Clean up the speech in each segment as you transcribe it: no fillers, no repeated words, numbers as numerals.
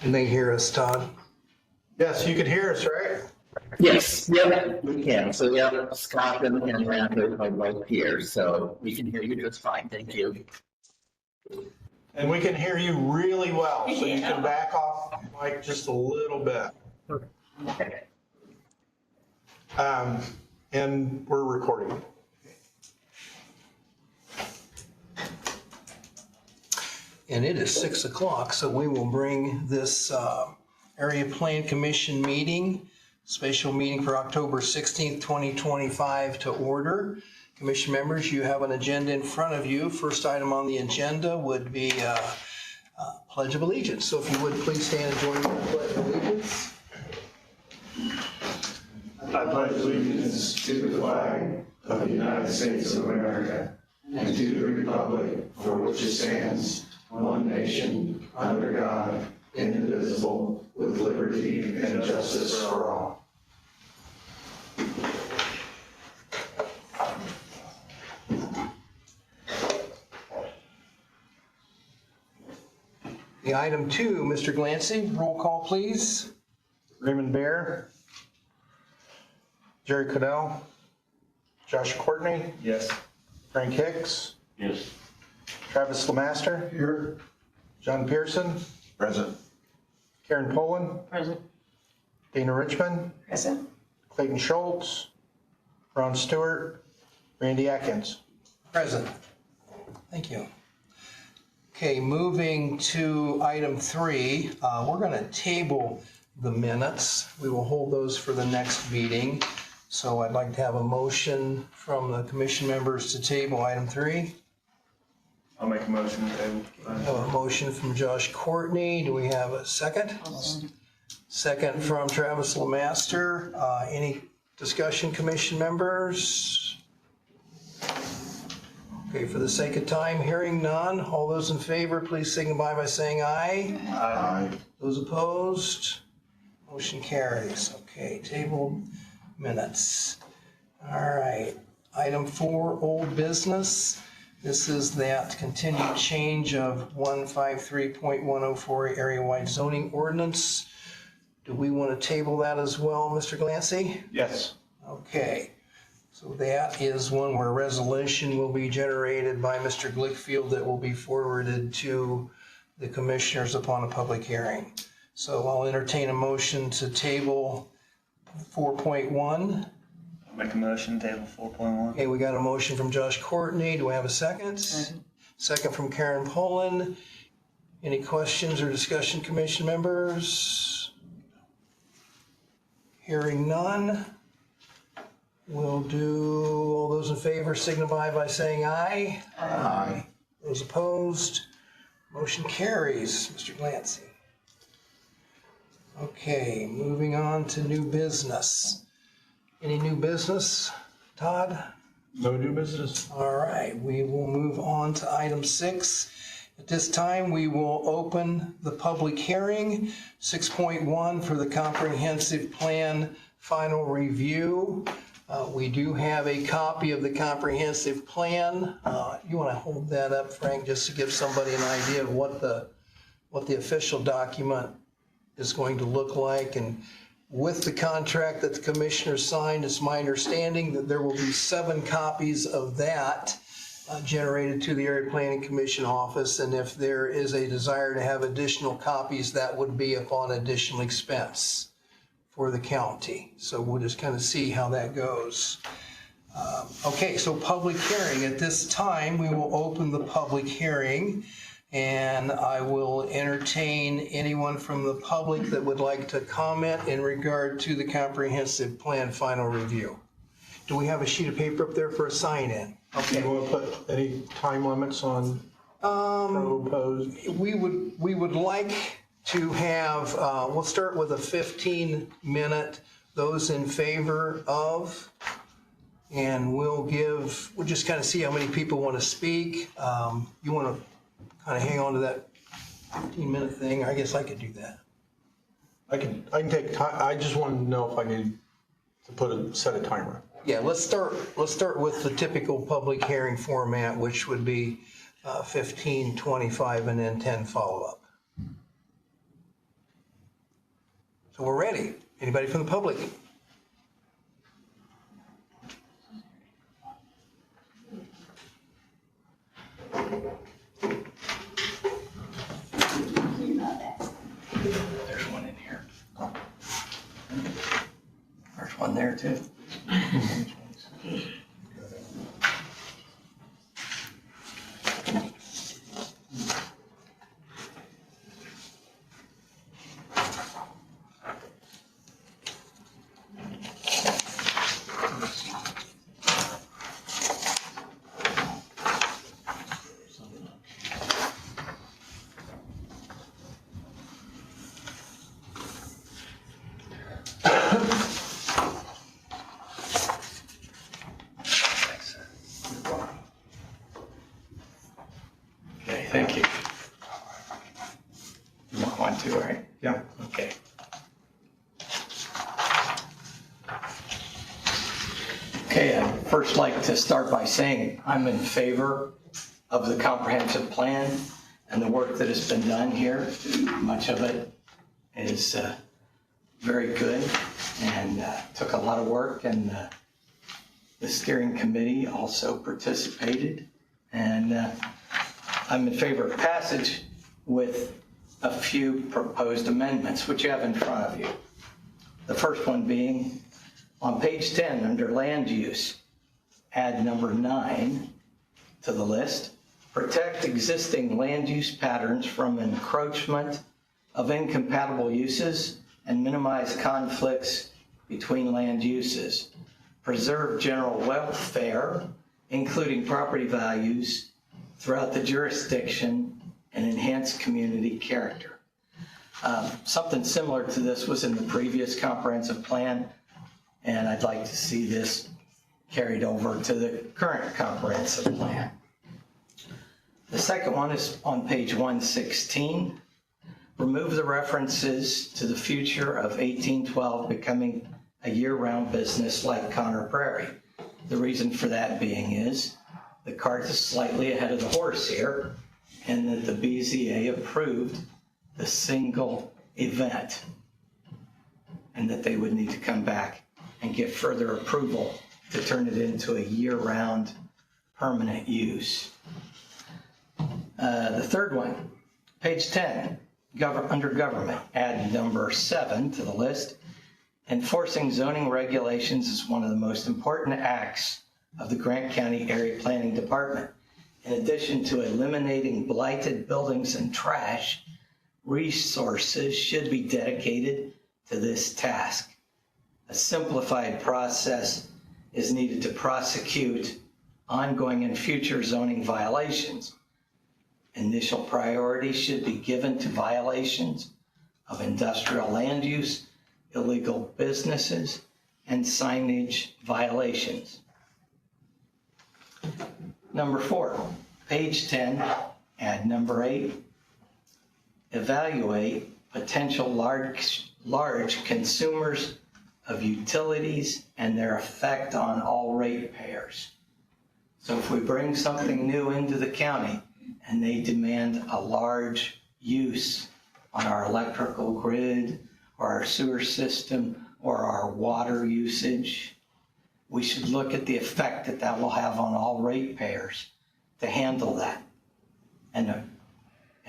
Can they hear us, Todd? Yes, you can hear us, right? Yes, yep, we can. So, yep, Scott and Amanda are both here, so we can hear you just fine. Thank you. And we can hear you really well, so you can back off like just a little bit. Okay. And we're recording. And it is 6 o'clock, so we will bring this Area Plan Commission meeting, special meeting for October 16th, 2025 to order. Commission members, you have an agenda in front of you. First item on the agenda would be Pledge of Allegiance. So if you would please stand and join me in the Pledge of Allegiance. I pledge allegiance to the flag of the United States of America and to the republic for which it stands, one nation, under God, indivisible, with liberty and justice for all. The item 2, Mr. Glancy, roll call please. Raymond Bear, Jerry Cadell, Josh Courtney, Yes. Frank Hicks, Yes. Travis Lemaster. Here. John Pearson. Present. Karen Poland. Present. Dana Richmond. Present. Clayton Schultz. Ron Stewart. Randy Atkins. Present. Thank you. Okay, moving to item 3, we're going to table the minutes. We will hold those for the next meeting. So I'd like to have a motion from the commission members to table item 3. I'll make a motion to table. I have a motion from Josh Courtney. Do we have a second? Second from Travis Lemaster. Any discussion, commission members? Okay, for the sake of time, hearing none. All those in favor, please signify by saying aye. Aye. Those opposed? Motion carries. Okay, table minutes. All right. Item 4, old business. This is that continued change of 153.104 area-wide zoning ordinance. Do we want to table that as well, Mr. Glancy? Yes. Okay. So that is one where resolution will be generated by Mr. Glickfield that will be forwarded to the commissioners upon a public hearing. So I'll entertain a motion to table 4.1. I'll make a motion, table 4.1. Okay, we got a motion from Josh Courtney. Do we have a second? Second from Karen Poland. Any questions or discussion, commission members? Hearing none. We'll do, all those in favor signify by saying aye. Aye. Those opposed, motion carries. Mr. Glancy. Okay, moving on to new business. Any new business, Todd? No new business? All right, we will move on to item 6. At this time, we will open the public hearing, 6.1 for the comprehensive plan final review. We do have a copy of the comprehensive plan. You want to hold that up, Frank, just to give somebody an idea of what the official document is going to look like. And with the contract that the commissioners signed, it's my understanding that there will be 7 copies of that generated to the Area Planning Commission office. And if there is a desire to have additional copies, that would be upon additional expense for the county. So we'll just kind of see how that goes. Okay, so public hearing. At this time, we will open the public hearing, and I will entertain anyone from the public that would like to comment in regard to the comprehensive plan final review. Do we have a sheet of paper up there for a sign-in? Okay. You want to put any time limits on proposed? We would like to have, we'll start with a 15-minute, those in favor of, and we'll just kind of see how many people want to speak. You want to kind of hang on to that 15-minute thing? I guess I could do that. I can take time. I just want to know if I need to set a timer. Yeah, let's start with the typical public hearing format, which would be 15, 25, and then 10 follow-up. So we're ready. Anybody from the public? There's one in here. There's one there too. Okay, thank you. You want one too, right? Yeah. Okay. Okay, I'd first like to start by saying I'm in favor of the comprehensive plan and the work that has been done here. Much of it is very good and took a lot of work, and the steering committee also participated. And I'm in favor of passage with a few proposed amendments, which you have in front of you. The first one being on page 10 under land use, add number 9 to the list. Protect existing land use patterns from encroachment of incompatible uses and minimize conflicts between land uses. Preserve general welfare, including property values throughout the jurisdiction, and enhance community character. Something similar to this was in the previous comprehensive plan, and I'd like to see this carried over to the current comprehensive plan. The second one is on page 116. Remove the references to the future of 1812 becoming a year-round business like Conner Prairie. The reason for that being is the cart is slightly ahead of the horse here, and that the BZA approved the single event, and that they would need to come back and get further approval to turn it into a year-round permanent use. The third one, page 10, under government, add number 7 to the list. Enforcing zoning regulations is one of the most important acts of the Grant County Area Planning Department. In addition to eliminating blighted buildings and trash, resources should be dedicated to this task. A simplified process is needed to prosecute ongoing and future zoning violations. Initial priority should be given to violations of industrial land use, illegal businesses, and signage violations. Number 4, page 10, add number 8. Evaluate potential large consumers of utilities and their effect on all ratepayers. So if we bring something new into the county and they demand a large use on our electrical grid or our sewer system or our water usage, we should look at the effect that that will have on all ratepayers to handle that. And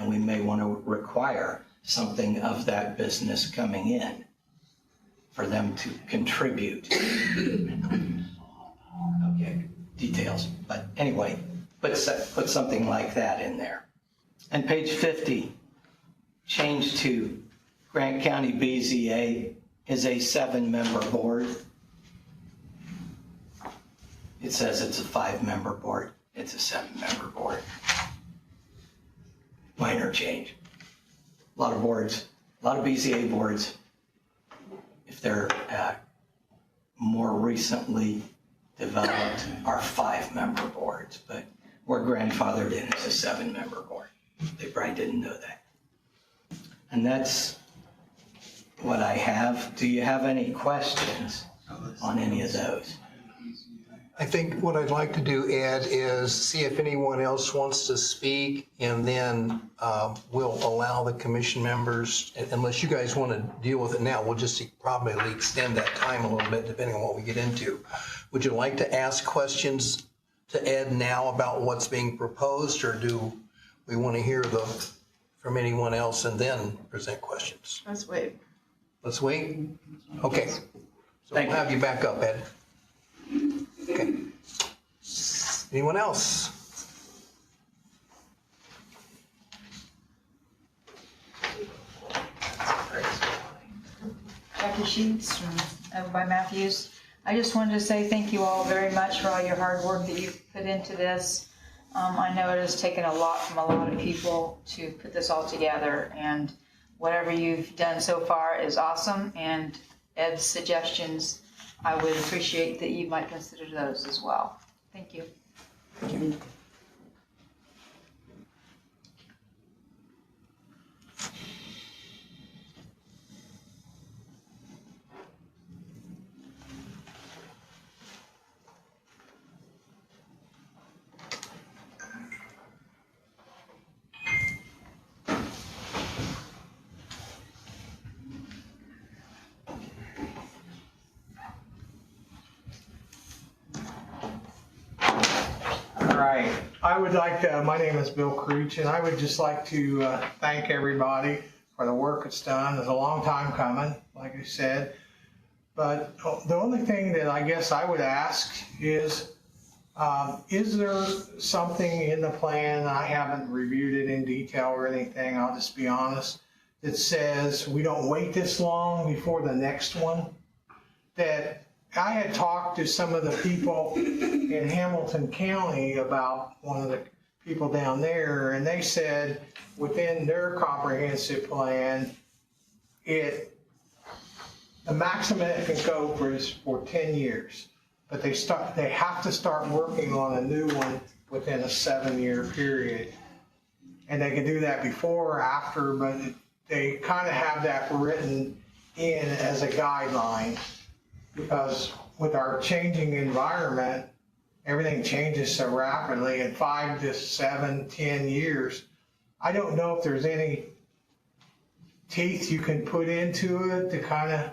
we may want to require something of that business coming in for them to contribute. Okay, details, but anyway, put something like that in there. And page 50, change to Grant County BZA is a 7-member board. It says it's a 5-member board. It's a 7-member board. Minor change. A lot of boards, a lot of BZA boards, if they're more recently developed, are 5-member boards, but we're grandfathered in as a 7-member board. They probably didn't know that. And that's what I have. Do you have any questions on any of those? I think what I'd like to do, Ed, is see if anyone else wants to speak, and then we'll allow the commission members, unless you guys want to deal with it now, we'll just probably extend that time a little bit depending on what we get into. Would you like to ask questions to Ed now about what's being proposed, or do we want to hear from anyone else and then present questions? Let's wait. Let's wait? Okay. So we'll Thank you. have you back up, Ed. Okay. Anyone else? Becky Sheets from Everybody Matthews. I just wanted to say thank you all very much for all your hard work that you've put into this. I know it has taken a lot from a lot of people to put this all together, and whatever you've done so far is awesome, and Ed's suggestions, I would appreciate that you might consider those as well. Thank you. All right, I would like to, my name is Bill Creech, and I would just like to thank everybody for the work it's done. It's a long time coming, like I said. But the only thing that I guess I would ask is there something in the plan, I haven't reviewed it in detail or anything, I'll just be honest, that says we don't wait this long before the next one? That I had talked to some of the people in Hamilton County about one of the people down there, and they said within their comprehensive plan, the maximum it can go for is for 10 years. But they have to start working on a new one within a 7-year period. And they can do that before or after, but they kind of have that written in as a guideline. Because with our changing environment, everything changes so rapidly in 5 to 7, 10 years. I don't know if there's any teeth you can put into it to kind of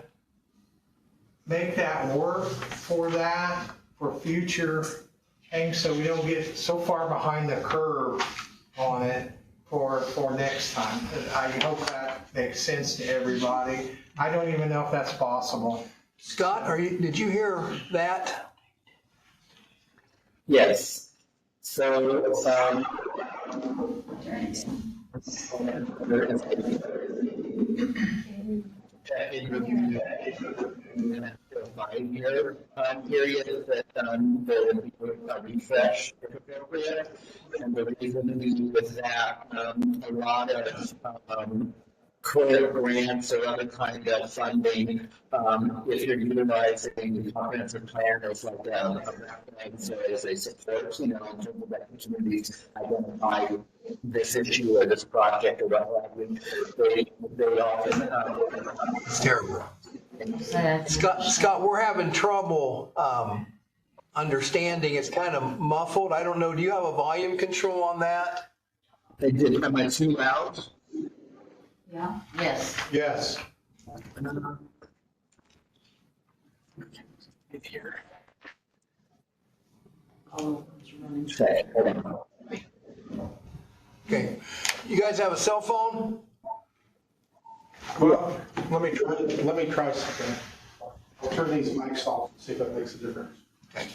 make that work for future things, so we don't get so far behind the curve on it for next time. I hope that makes sense to everybody. I don't even know if that's possible. Scott, did you hear that? Yes. So, five-year period that the refresh if appropriate. And the reason with that, a lot of credit grants or other kind of funding, if you're utilizing the comprehensive plan as like as a support, in terms of opportunities, identify this issue or this project or what have you, they often. It's terrible. Scott, we're having trouble understanding. It's kind of muffled. I don't know. Do you have a volume control on that? They did. Am I too loud? Yeah? Yes. Yes. Here. Okay, hold on. Okay. You guys have a cell phone? Well, let me try something. I'll turn these mics off and see if that makes a difference. Okay.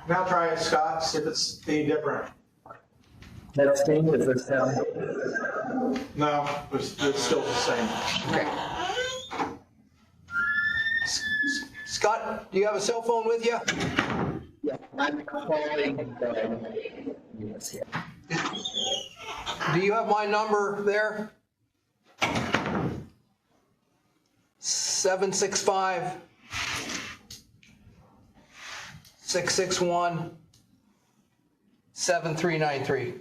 Now try it, Scott, see if it's any different. That thing is the sound. No, it's still the same. Okay. Scott, do you have a cell phone with you? Yeah, I'm calling. Yes, yeah. Do you have my number there? 765 661 7393.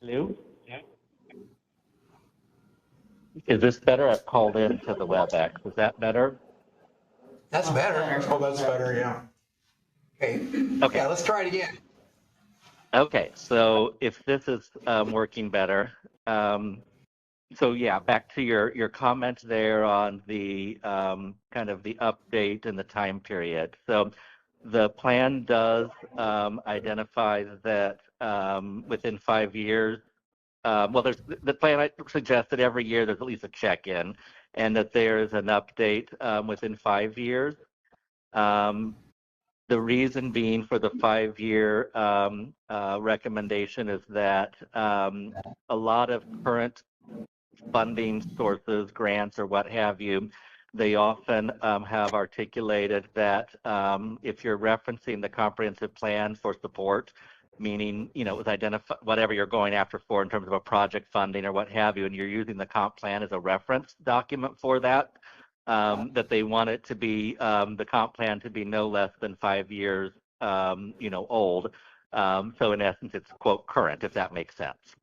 Hello? Is this better? I've called into the WebEx. Is that better? That's better. Oh, that's better, yeah. Okay. Okay. Yeah, let's try it again. Okay, so if this is working better, so yeah, back to your comment there on the kind of the update and the time period. So the plan does identify that within 5 years, well, there's the plan I suggest that every year there's at least a check-in, and that there is an update within 5 years. The reason being for the 5-year recommendation is that a lot of current funding sources, grants, or what have you, they often have articulated that if you're referencing the comprehensive plan for support, meaning, you know, identify whatever you're going after for in terms of a project funding or what have you, and you're using the comp plan as a reference document for that, that they want it to be the comp plan to be no less than 5 years, you know, old. So in essence, it's quote current, if that makes sense.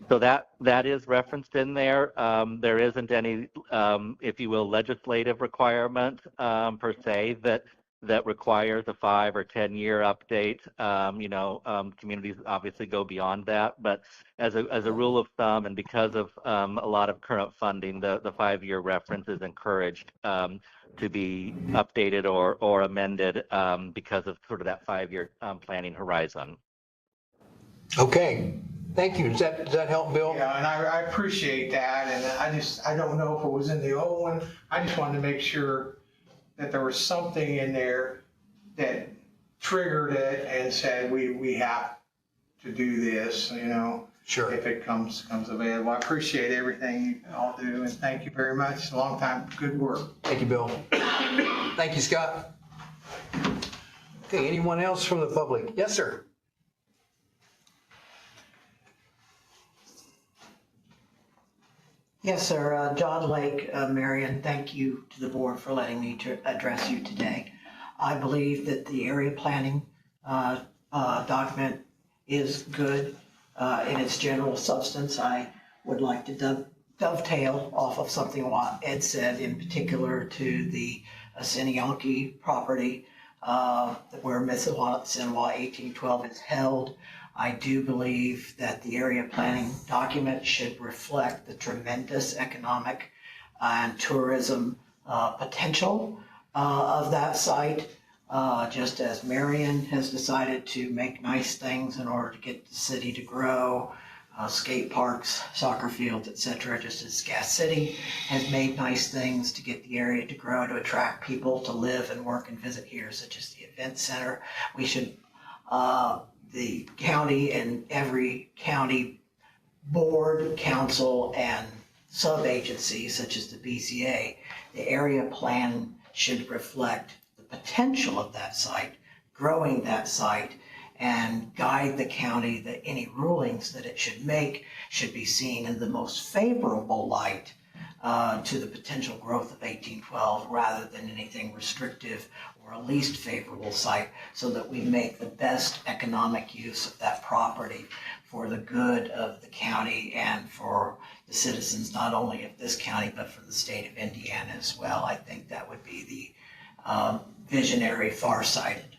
So that is referenced in there. There isn't any, if you will, legislative requirement per se that requires a 5 or 10 year update. You know, communities obviously go beyond that, but as a rule of thumb, and because of a lot of current funding, the 5-year reference is encouraged to be updated or amended because of sort of that 5-year planning horizon. Okay. Thank you. Does that help, Bill? Yeah, and I appreciate that, and I don't know if it was in the old one. I just wanted to make sure that there was something in there that triggered it and said, we have to do this, you know. Sure. If it comes available. I appreciate everything you all do, and thank you very much. It's a long time, good work. Thank you, Bill. Thank you, Scott. Okay, anyone else from the public? Yes, sir. Yes, sir. John Lake, Marion, thank you to the board for letting me address you today. I believe that the area planning document is good in its general substance. I would like to dovetail off of something Ed said, in particular to the Sinyanki property where Mississinawa 1812 is held. I do believe that the area planning document should reflect the tremendous economic and tourism potential of that site. Just as Marion has decided to make nice things in order to get the city to grow, skate parks, soccer fields, etc., just as Gas City has made nice things to get the area to grow, to attract people to live and work and visit here, such as the event center. We should the county and every county board, council, and sub-agency, such as the BCA, the area plan should reflect the potential of that site, growing that site, and guide the county that any rulings that it should make should be seen in the most favorable light to the potential growth of 1812 rather than anything restrictive or a least favorable site, so that we make the best economic use of that property for the good of the county and for the citizens, not only of this county, but for the state of Indiana as well. I think that would be the visionary, far-sighted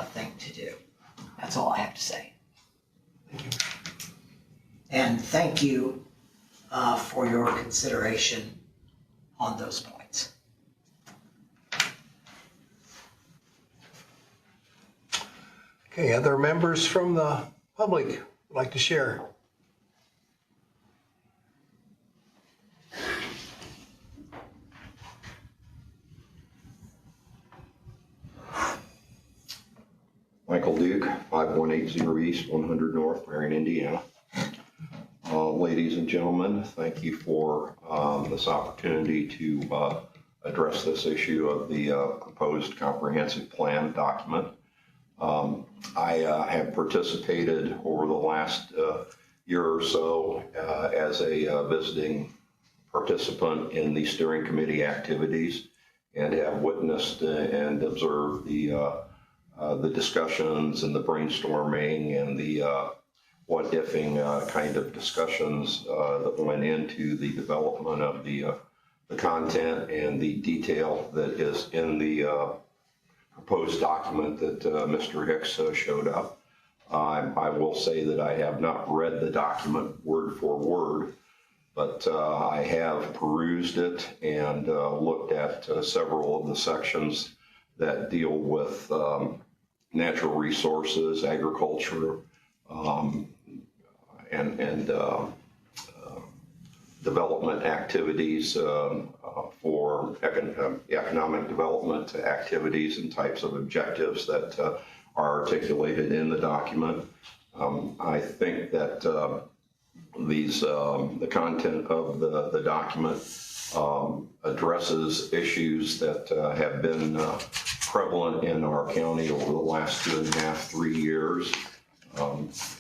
thing to do. That's all I have to say. Thank you. And thank you for your consideration on those points. Okay, other members from the public would like to share? Michael Duke, 5180 East, 100 North, Marion, Indiana. Ladies and gentlemen, thank you for this opportunity to address this issue of the proposed comprehensive plan document. I have participated over the last year or so as a visiting participant in the steering committee activities, and have witnessed and observed the discussions and the brainstorming and the what-ifing kind of discussions that went into the development of the content and the detail that is in the proposed document that Mr. Hicks showed up. I will say that I have not read the document word for word, but I have perused it and looked at several of the sections that deal with natural resources, agriculture, and development activities for economic development activities and types of objectives that are articulated in the document. I think that the content of the document addresses issues that have been prevalent in our county over the last 2.5, 3 years.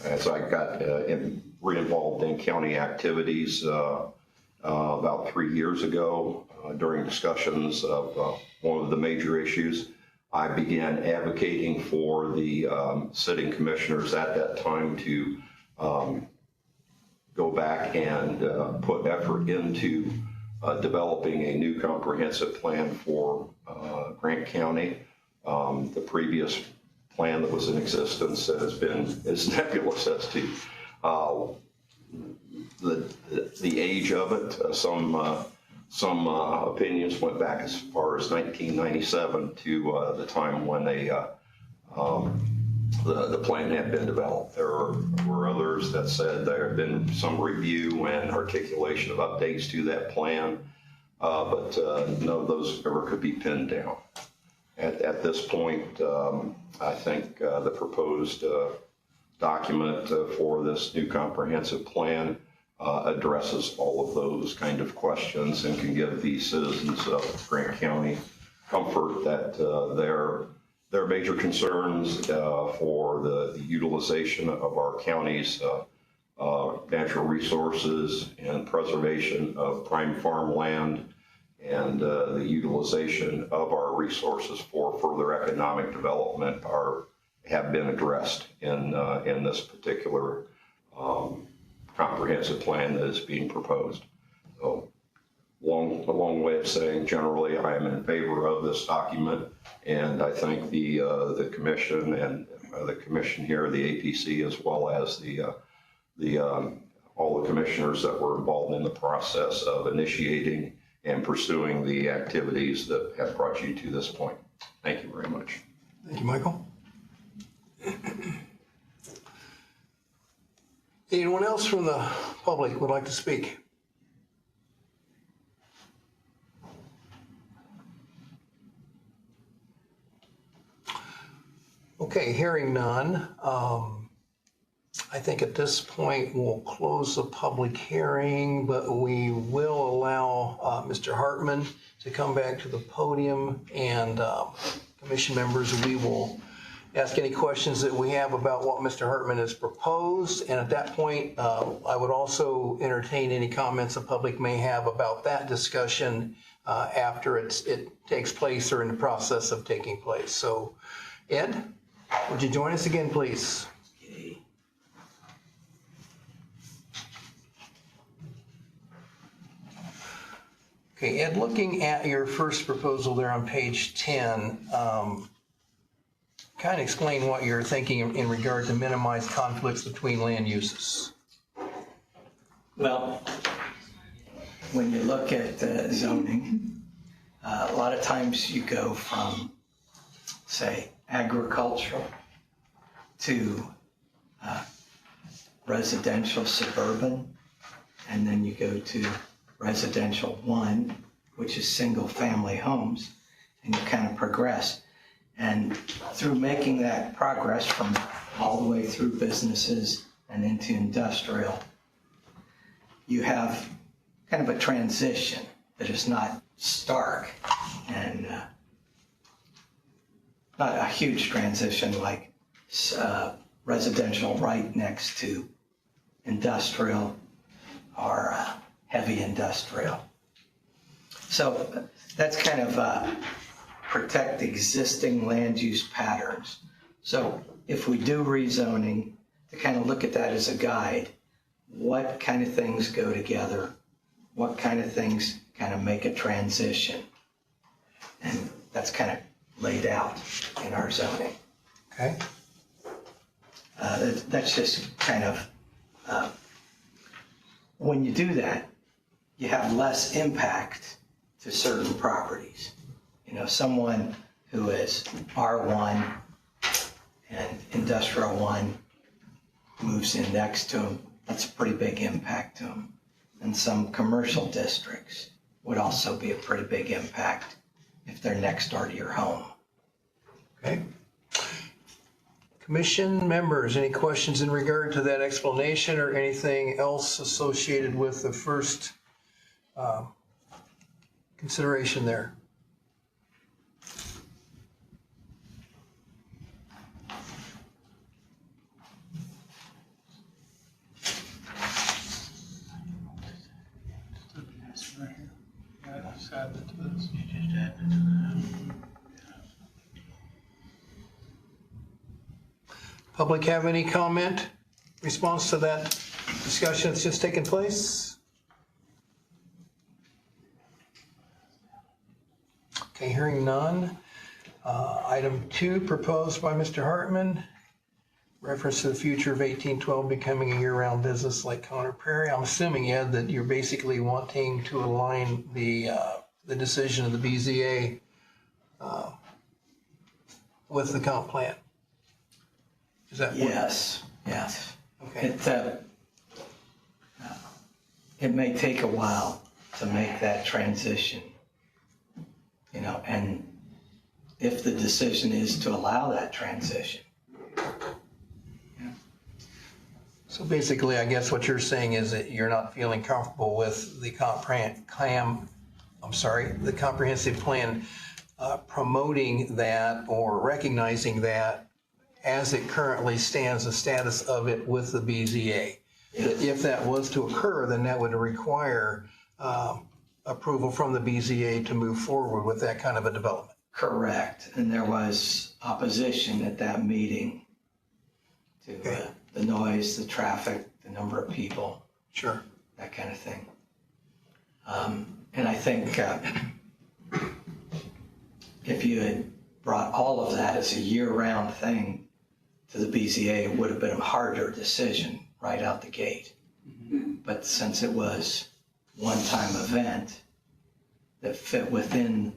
As I got re-involved in county activities about 3 years ago during discussions of one of the major issues, I began advocating for the sitting commissioners at that time to go back and put effort into developing a new comprehensive plan for Grant County. The previous plan that was in existence is nebulous as to the age of it. Some opinions went back as far as 1997 to the time when the plan had been developed. There were others that said there had been some review and articulation of updates to that plan, but none of those ever could be pinned down. At this point, I think the proposed document for this new comprehensive plan addresses all of those kind of questions and can give the citizens of Grant County comfort that their major concerns for the utilization of our county's natural resources and preservation of prime farmland and the utilization of our resources for further economic development have been addressed in this particular comprehensive plan that is being proposed. So, a long way of saying, generally, I am in favor of this document, and I think the commission and the commission here, the APC, as well as all the commissioners that were involved in the process of initiating and pursuing the activities that have brought you to this point. Thank you very much. Thank you, Michael. Anyone else from the public would like to speak? Okay, hearing none. I think at this point we'll close the public hearing, but we will allow Mr. Hartman to come back to the podium, and commission members, we will ask any questions that we have about what Mr. Hartman has proposed. And at that point, I would also entertain any comments the public may have about that discussion after it takes place or in the process of taking place. So, Ed, would you join us again, please? Okay, Ed, looking at your first proposal there on page 10, kind of explain what you're thinking in regard to minimize conflicts between land uses. Well, when you look at zoning, a lot of times you go from, say, agricultural to residential suburban, and then you go to residential 1, which is single family homes, and you kind of progress. And through making that progress from all the way through businesses and into industrial, you have kind of a transition that is not stark and not a huge transition like residential right next to industrial or heavy industrial. So that's kind of protect existing land use patterns. So if we do rezoning, to kind of look at that as a guide. What kind of things go together? What kind of things kind of make a transition? And that's kind of laid out in our zoning. Okay. That's just kind of, when you do that, you have less impact to certain properties. You know, someone who is R1 and Industrial 1 moves in next to them, that's a pretty big impact to them. And some commercial districts would also be a pretty big impact if they're next door to your home. Okay. Commission members, any questions in regard to that explanation or anything else associated with the first consideration there? Public have any comment, response to that discussion that's just taken place? Okay, hearing none. Item 2, proposed by Mr. Hartman, reference to the future of 1812 becoming a year-round business like Conner Prairie. I'm assuming, Ed, that you're basically wanting to align the decision of the BZA with the comp plan. Is that what? Yes. Okay. It may take a while to make that transition, you know, and if the decision is to allow that transition. So basically, I guess what you're saying is that you're not feeling comfortable with the the comprehensive plan promoting that or recognizing that as it currently stands, the status of it with the BZA. That if that was to occur, then that would require approval from the BZA to move forward with that kind of a development. Correct, and there was opposition at that meeting to the noise, the traffic, the number of people. Sure. That kind of thing. And I think if you had brought all of that as a year-round thing to the BZA, it would have been a harder decision right out the gate. But since it was one-time event that fit within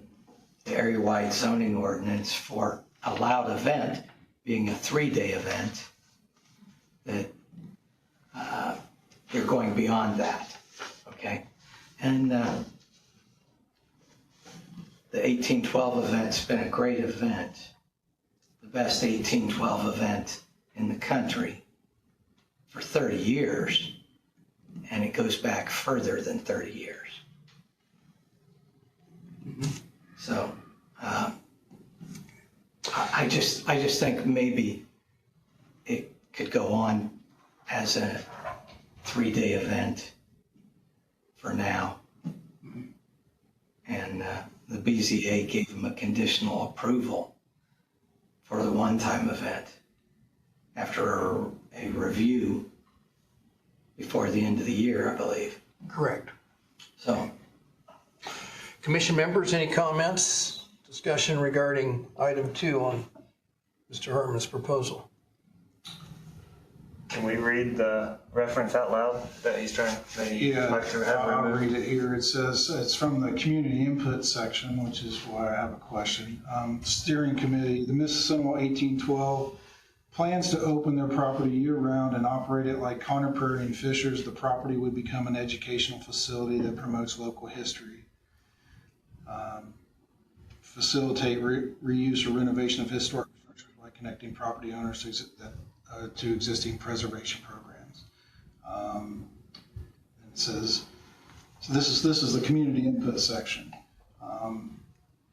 the area-wide zoning ordinance for allowed event being a 3-day event, that you're going beyond that, okay? And the 1812 event's been a great event, the best 1812 event in the country for 30 years, and it goes back further than 30 years. So I just think maybe it could go on as a 3-day event for now. And the BZA gave them a conditional approval for the one-time event after a review before the end of the year, I believe. Correct. So, Commission members, any comments, discussion regarding item 2 on Mr. Hartman's proposal? Can we read the reference out loud that he's trying to Yeah, like to have I'll removed? read it here. It says, it's from the community input section, which is why I have a question. Steering committee, the Mississauga 1812 plans to open their property year-round and operate it like Conner Prairie and Fishers. The property would become an educational facility that promotes local history. Facilitate reuse or renovation of historic structures by connecting property owners to existing preservation programs. It says, so this is the community input section.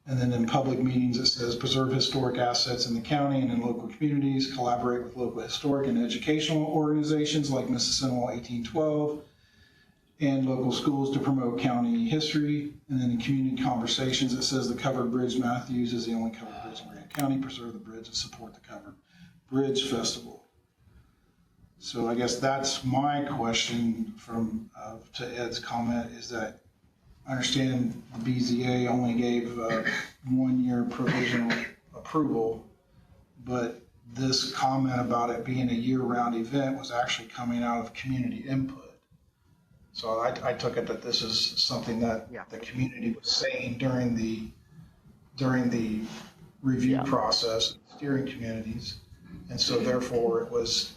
And then in public meetings, it says preserve historic assets in the county and in local communities, collaborate with local historic and educational organizations like Mississauga 1812 and local schools to promote county history. And then in community conversations, it says the covered bridge Matthews is the only covered bridge in Grant County. Preserve the bridge and support the covered bridge festival. So I guess that's my question from, to Ed's comment, is that I understand the BZA only gave 1 year provisional approval, but this comment about it being a year-round event was actually coming out of community input. So I took it that this is something that the community was saying during the review process, steering communities. And so therefore it was,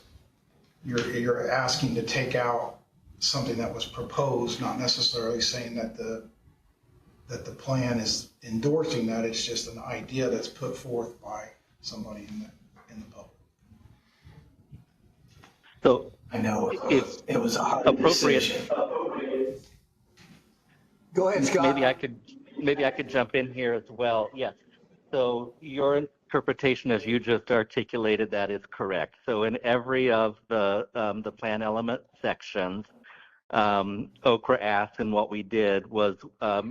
you're asking to take out something that was proposed, not necessarily saying that the plan is endorsing that. It's just an idea that's put forth by somebody in the public. So I know it was a hard appropriate. decision. Go ahead, Scott. Maybe I could jump in here as well. Yes. So your interpretation, as you just articulated, that is correct. So in every of the plan element sections, Okra asked, and what we did was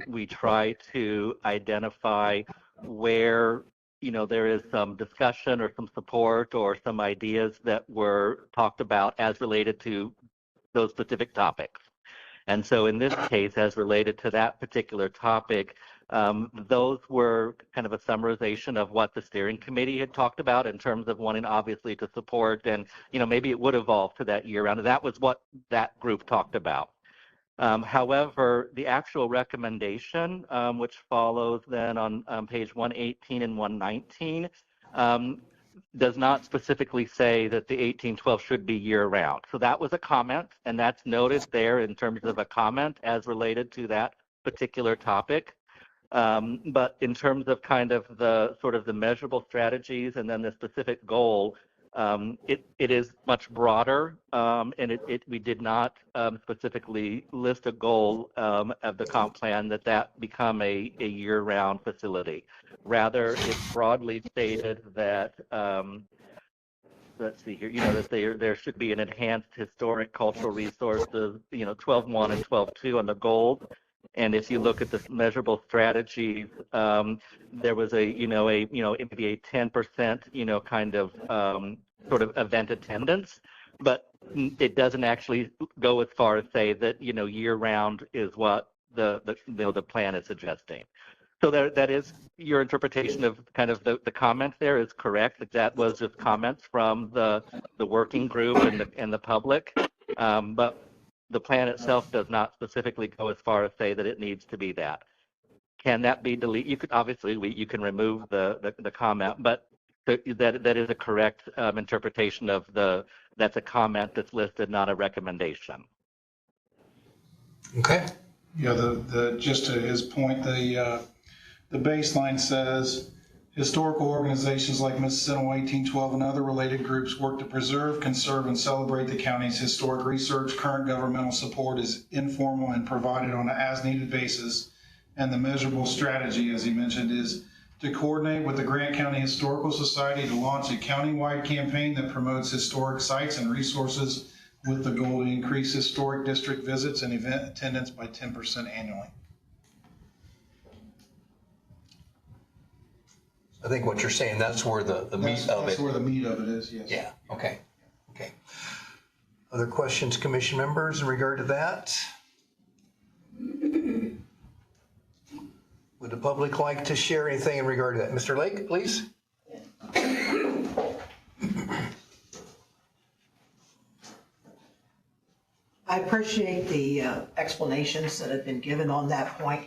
we try to identify where there is some discussion or some support or some ideas that were talked about as related to those specific topics. And so in this case, as related to that particular topic, those were kind of a summarization of what the steering committee had talked about in terms of wanting obviously to support, and maybe it would evolve to that year round. And that was what that group talked about. However, the actual recommendation, which follows then on page 118 and 119, does not specifically say that the 1812 should be year-round. So that was a comment, and that's noted there in terms of a comment as related to that particular topic. But in terms of kind of the sort of the measurable strategies and then the specific goal, it is much broader, and we did not specifically list a goal of the comp plan that become a year-round facility. Rather, it's broadly stated that, let's see here, that there should be an enhanced historic cultural resources, 12.1 and 12.2 on the goals. And if you look at the measurable strategies, there was maybe a 10%, kind of sort of event attendance, but it doesn't actually go as far as say that, year-round is what the plan is suggesting. So that is your interpretation of kind of the comment there is correct. That was just comments from the working group and the public, but the plan itself does not specifically go as far as say that it needs to be that. Can that be deleted? You could obviously you can remove the comment, but that is a correct interpretation of that's a comment that's listed, not a recommendation. Okay. Yeah, just to his point, the baseline says historical organizations like Mississippi 1812 and other related groups work to preserve, conserve, and celebrate the county's historic research. Current governmental support is informal and provided on an as-needed basis. And the measurable strategy, as he mentioned, is to coordinate with the Grant County Historical Society to launch a county-wide campaign that promotes historic sites and resources with the goal to increase historic district visits and event attendance by 10% annually. I think what you're saying, that's where the meat of it. That's where the meat of it is, yes. Yeah, okay. Other questions, commission members, in regard to that? Would the public like to share anything in regard to that? Mr. Lake, please. I appreciate the explanations that have been given on that point,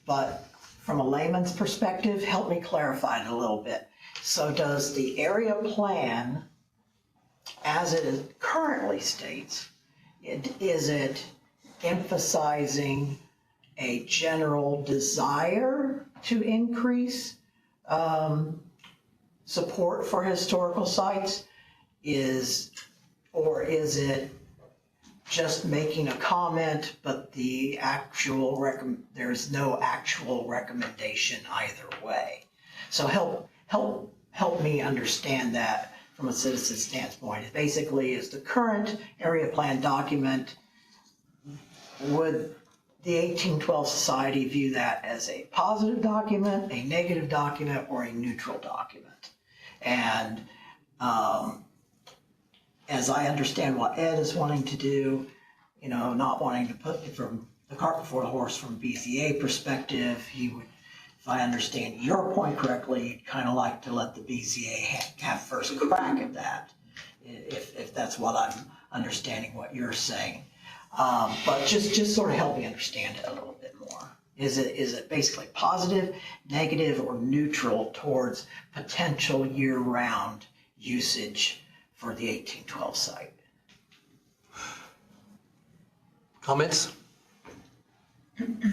but from a layman's perspective, help me clarify it a little bit. So does the area plan, as it currently states, is it emphasizing a general desire to increase support for historical sites? Or is it just making a comment, but the actual there's no actual recommendation either way? So help me understand that from a citizen standpoint. It basically is the current area plan document. Would the 1812 Society view that as a positive document, a negative document, or a neutral document? And as I understand what Ed is wanting to do, not wanting to put it from the cart before the horse from BZA perspective, he would, if I understand your point correctly, you'd kind of like to let the BZA have first crack at that, if that's what I'm understanding what you're saying. But just sort of help me understand it a little bit more. Is it basically positive, negative, or neutral towards potential year-round usage for the 1812 site? Comments?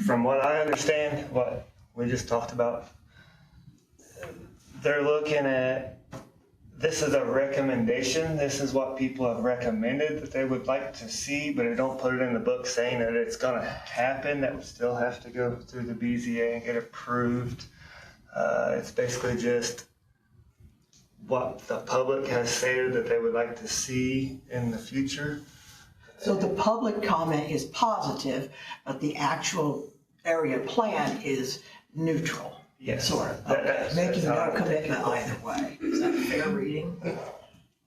From what I understand, what we just talked about, they're looking at, this is a recommendation. This is what people have recommended that they would like to see, but they don't put it in the book saying that it's going to happen. That would still have to go through the BZA and get approved. It's basically just what the public has stated that they would like to see in the future. So the public comment is positive, but the actual area plan is neutral. Yes. Sort of. That's Making how I no would take commitment either way. Is that a fair reading?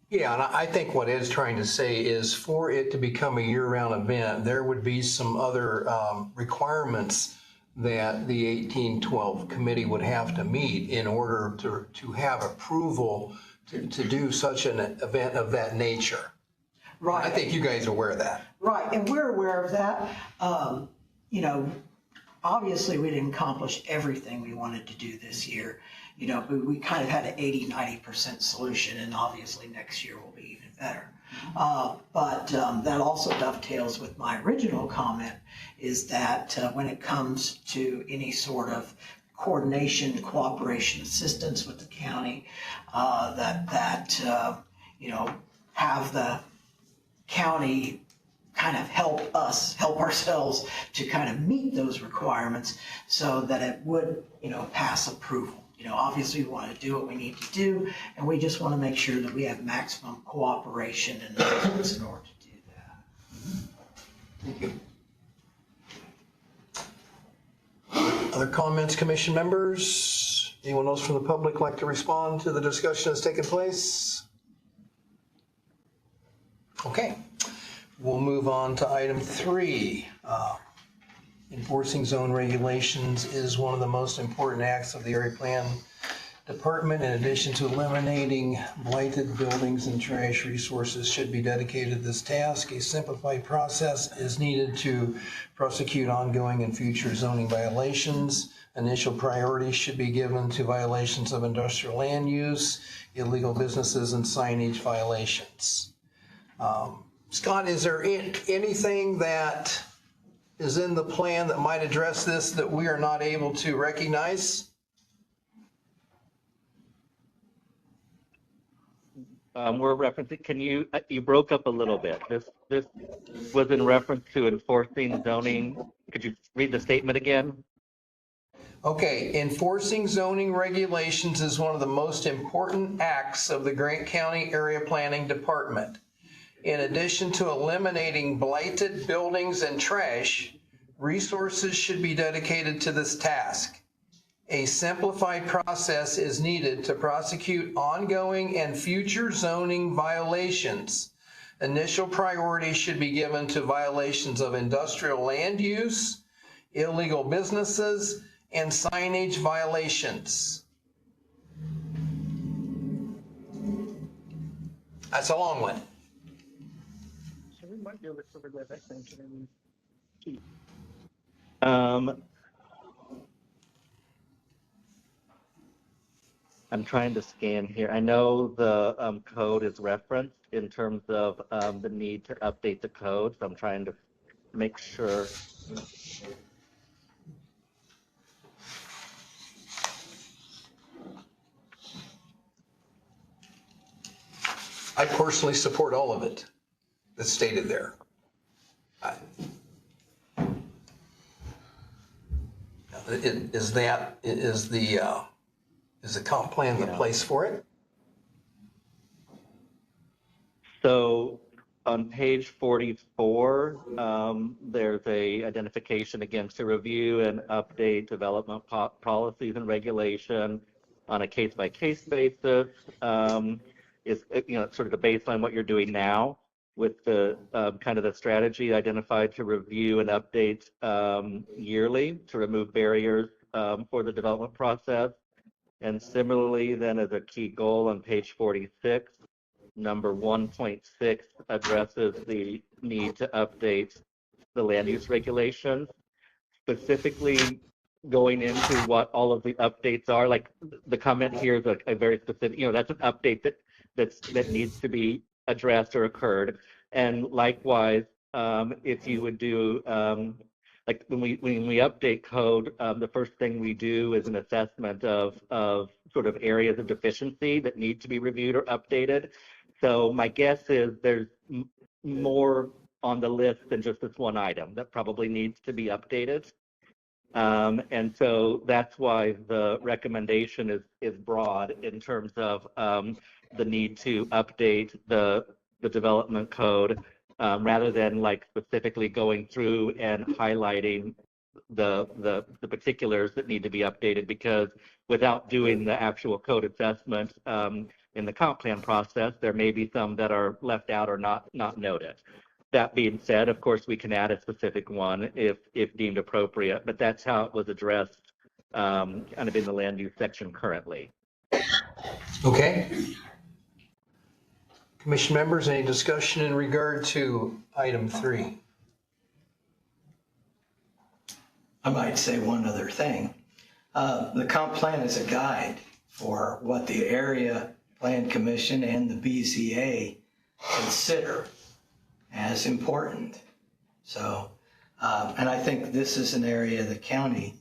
Yeah, and I think what Ed's trying to say is for it to become a year-round event, there would be some other requirements that the 1812 committee would have to meet in order to have approval to do such an event of that nature. Right. I think you guys are aware of that. Right, and we're aware of that. Obviously we didn't accomplish everything we wanted to do this year. But we kind of had an 80-90% solution, and obviously next year will be even better. But that also dovetails with my original comment, is that when it comes to any sort of coordination, cooperation, assistance with the county, have the county kind of help ourselves to kind of meet those requirements so that it would, pass approval. Obviously we want to do what we need to do, and we just want to make sure that we have maximum cooperation and assistance in order to do that. Thank you. Other comments, commission members? Anyone else from the public like to respond to the discussion that's taken place? Okay. We'll move on to item 3. Enforcing zone regulations is one of the most important acts of the area plan department. In addition to eliminating blighted buildings and trash, resources should be dedicated to this task. A simplified process is needed to prosecute ongoing and future zoning violations. Initial priority should be given to violations of industrial land use, illegal businesses, and signage violations. Scott, is there anything that is in the plan that might address this that we are not able to recognize? We're referencing, you broke up a little bit. This was in reference to enforcing zoning. Could you read the statement again? Okay, enforcing zoning regulations is one of the most important acts of the Grant County Area Planning Department. In addition to eliminating blighted buildings and trash, resources should be dedicated to this task. A simplified process is needed to prosecute ongoing and future zoning violations. Initial priority should be given to violations of industrial land use, illegal businesses, and signage violations. That's a long one. I'm trying to scan here. I know the code is referenced in terms of the need to update the code, so I'm trying to make sure. I personally support all of it that's stated there. Is the comp plan the place for it? So on page 44, there's a identification again to review and update development policies and regulation on a case-by-case basis. is, sort of the baseline, what you're doing now with the kind of the strategy identified to review and update yearly to remove barriers for the development process. And similarly, then as a key goal on page 46, number 1.6 addresses the need to update the land use regulations, specifically going into what all of the updates are. Like the comment here is a very specific, that's an update that needs to be addressed or occurred. And likewise, if you would do, like when we update code, the first thing we do is an assessment of sort of areas of deficiency that need to be reviewed or updated. So my guess is there's more on the list than just this one item that probably needs to be updated. And so that's why the recommendation is broad in terms of the need to update the development code, rather than like specifically going through and highlighting the particulars that need to be updated, because without doing the actual code assessment in the comp plan process, there may be some that are left out or not noted. That being said, of course, we can add a specific one if deemed appropriate, but that's how it was addressed kind of in the land use section currently. Okay. Commission members, any discussion in regard to item 3? I might say one other thing. The comp plan is a guide for what the Area Plan Commission and the BZA consider as important. So, and I think this is an area of the county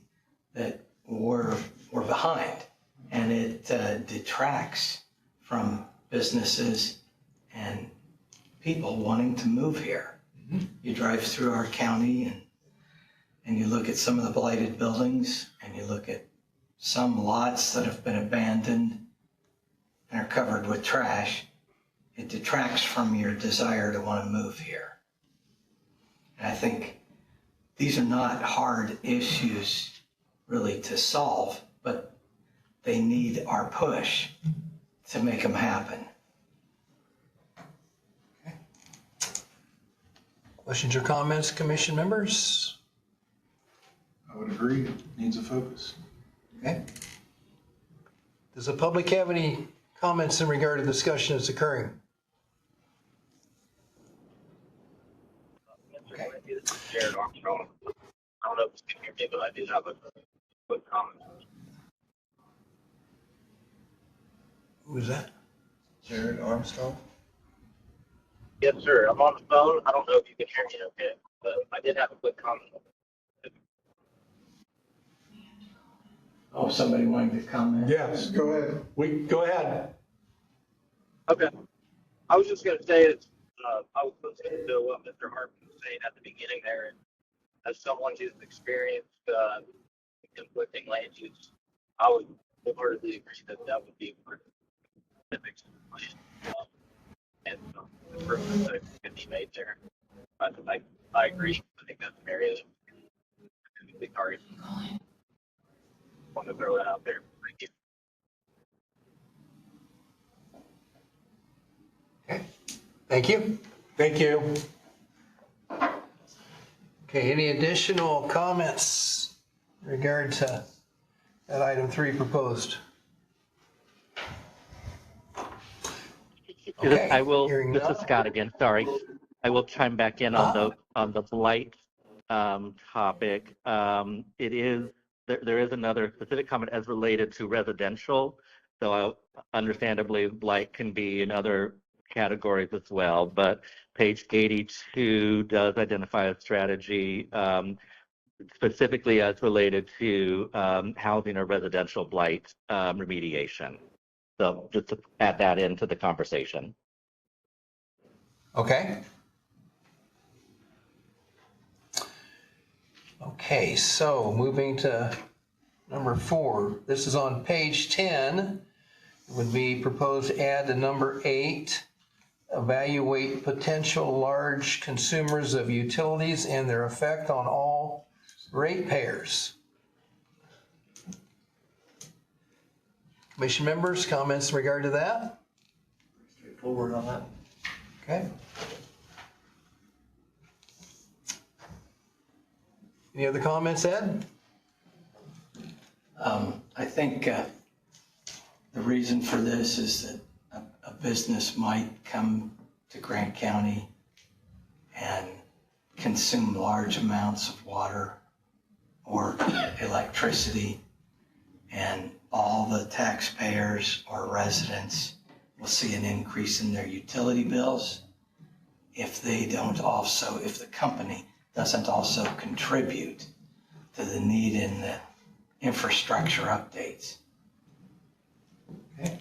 that we're behind, and it detracts from businesses and people wanting to move here. Mm-hmm. You drive through our county and you look at some of the blighted buildings, and you look at some lots that have been abandoned and are covered with trash. It detracts from your desire to want to move here. And I think these are not hard issues really to solve, but they need our push to make them happen. Okay. Questions or comments, commission members? I would agree, it needs a focus. Okay. Does the public have any comments in regard to the discussion that's occurring? Okay. Jared Armstrong. I don't know if you can hear me, but I did have a quick comment. Who's that? Jared Armstrong? Yes, sir. I'm on the phone. I don't know if you can hear me okay, but I did have a quick comment. Oh, somebody wanting to comment? Yes, go ahead. Go ahead. Okay. I was just going to say that I was listening to what Mr. Harper was saying at the beginning there, and as someone who's experienced conflicting land use, I would wholeheartedly agree that would be part of the fix of the plan, and improvements that could be made there. I agree. I think that's an area that could be targeted. I want to throw that out there. Thank you. Okay. Thank you. Thank you. Okay, any additional comments in regard to that item 3 proposed? Okay, I will, hearing this none. is Scott again, sorry. I will chime back in on the blight topic. There is another specific comment as related to residential. So understandably, blight can be in other categories as well, but page 82 does identify a strategy specifically as related to housing or residential blight remediation. So just to add that into the conversation. Okay. Okay, so moving to number 4. This is on page 10. It would be proposed to add to number 8. Evaluate potential large consumers of utilities and their effect on all ratepayers. Commission members, comments in regard to that? forward on that. Okay. Any other comments, Ed? I think the reason for this is that a business might come to Grant County and consume large amounts of water or electricity, and all the taxpayers or residents will see an increase in their utility bills if the company doesn't also contribute to the need in the infrastructure updates. Okay.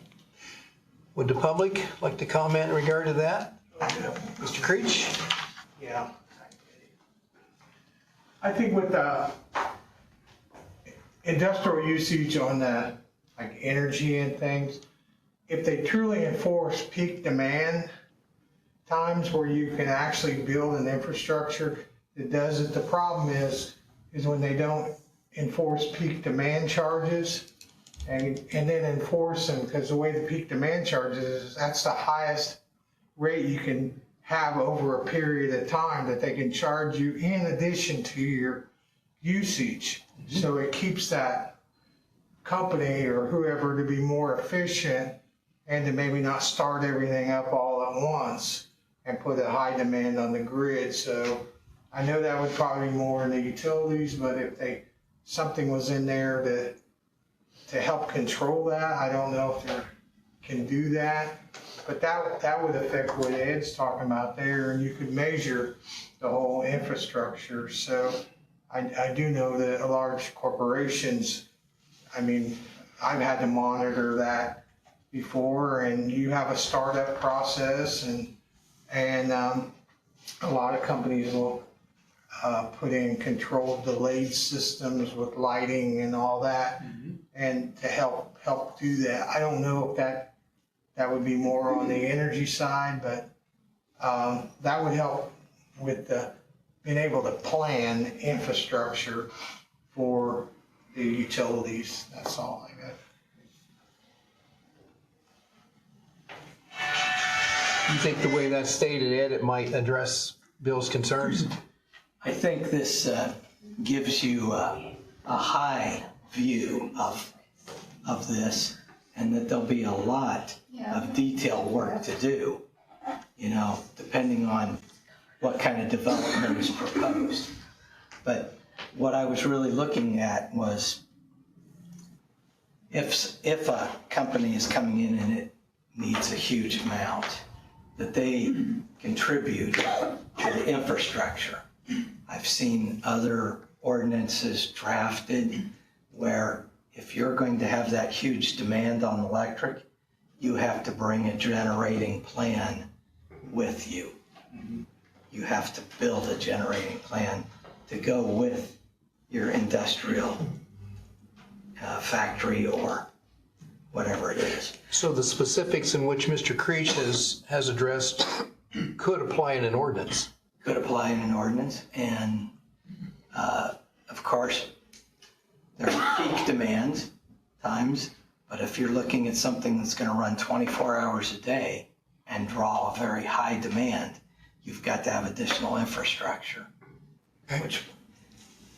Would the public like to comment in regard to that? Mr. Creech? Yeah. I think with the industrial usage on the, like, energy and things, if they truly enforce peak demand times where you can actually build an infrastructure that does it, the problem is when they don't enforce peak demand charges and then enforce them, because the way the peak demand charges is that's the highest rate you can have over a period of time that they can charge you in addition to your usage. So it keeps that company or whoever to be more efficient and to maybe not start everything up all at once and put a high demand on the grid. So I know that would probably be more in the utilities, but if something was in there to help control that, I don't know if they can do that. But that would affect what Ed's talking about there, and you could measure the whole infrastructure. So I do know that large corporations, I mean, I've had to monitor that before, and you have a startup process, and a lot of companies will put in controlled delayed systems with lighting and all that, and to help do that. I don't know if that would be more on the energy side, but that would help with being able to plan infrastructure for the utilities. That's all I got. You think the way that's stated, Ed, it might address Bill's concerns? I think this gives you a high view of this, and that there'll be a lot of detailed work to do, depending on what kind of development is proposed. But what I was really looking at was if a company is coming in and it needs a huge amount, that they contribute to the infrastructure. I've seen other ordinances drafted where if you're going to have that huge demand on electric, you have to bring a generating plan with you. You have to build a generating plan to go with your industrial factory or whatever it is. So the specifics in which Mr. Creech has addressed could apply in an ordinance. Could apply in an ordinance, and of course, there are peak demand times, but if you're looking at something that's going to run 24 hours a day and draw a very high demand, you've got to have additional infrastructure, which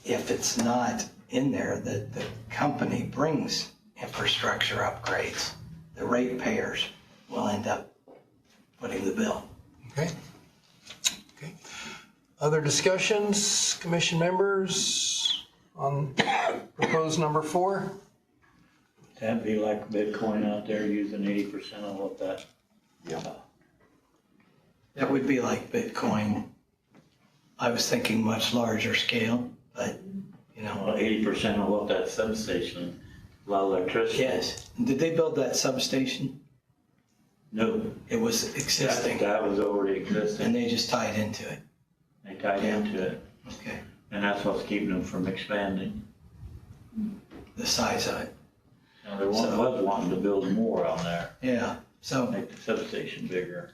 if it's not in there, the company brings infrastructure upgrades, the ratepayers will end up footing the bill. Okay. Other discussions, commission members, on proposed number 4? That'd be like Bitcoin out there using 80% of what that. Yeah. That would be like Bitcoin. I was thinking much larger scale, but, 80% of what that substation, a lot of electricity. Yes. Did they build that substation? No. It was existing. That was already existing. And they just tied into it. They tied into it. Okay. And that's what's keeping them from expanding. The size of it. Now, there was wanting to build more on there, Yeah. So, make the substation bigger.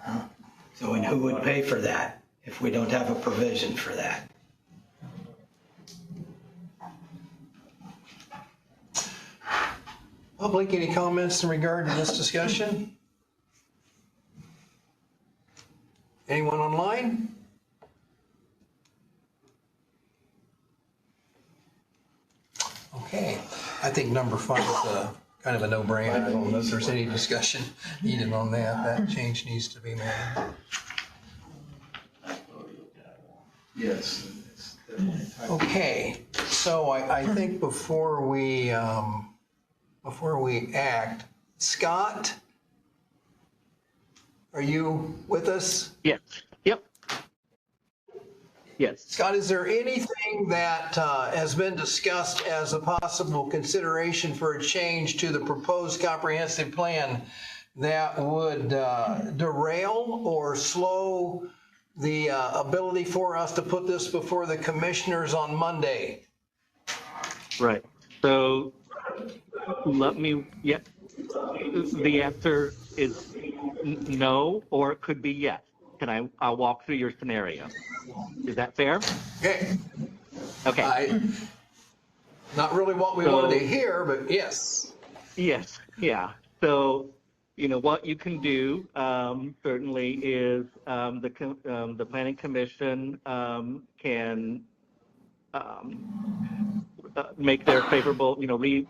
and who would pay for that if we don't have a provision for that? Public, any comments in regard to this discussion? Anyone online? Okay, I think number 5 is kind of a no-brainer. I don't know if there's any discussion needed on that. That change needs to be made. Yes. Okay, so I think before we act, Scott, are you with us? Yes. Yep. Yes. Scott, is there anything that has been discussed as a possible consideration for a change to the proposed comprehensive plan that would derail or slow the ability for us to put this before the commissioners on Monday? Right. So the answer is no, or it could be yes. I'll walk through your scenario. Is that fair? Okay. Okay. Not really what we wanted to hear, but yes. Yes. Yeah. So, what you can do certainly is the Planning Commission can make their favorable,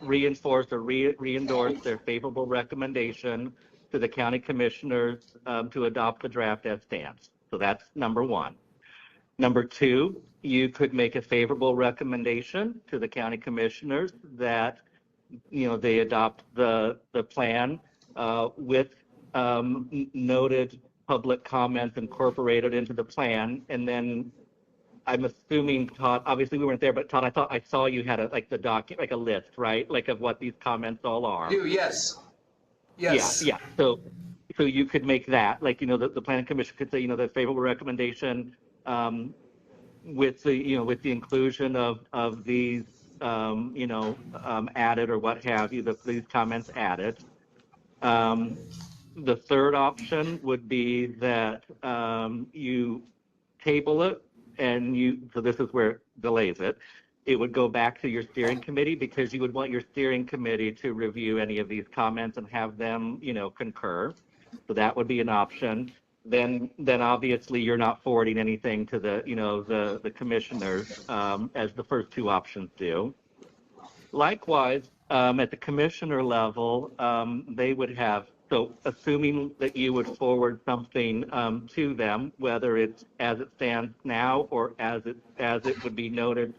reinforce or re-endorse their favorable recommendation to the county commissioners to adopt the draft as stands. So that's number 1. Number 2, you could make a favorable recommendation to the county commissioners that, they adopt the plan with noted public comments incorporated into the plan. And then I'm assuming, Todd, obviously we weren't there, but Todd, I thought I saw you had like a list, right? Like of what these comments all are. Yes. Yes. Yeah. So you could make that, like, the planning commission could say, the favorable recommendation with the inclusion of these, added or what have you, these comments added. The third option would be that you table it, so this is where it delays it. It would go back to your steering committee because you would want your steering committee to review any of these comments and have them, concur. So that would be an option. Then obviously you're not forwarding anything to the commissioners as the first 2 options do. Likewise, at the commissioner level, they would have, so assuming that you would forward something to them, whether it's as it stands now or as it would be noted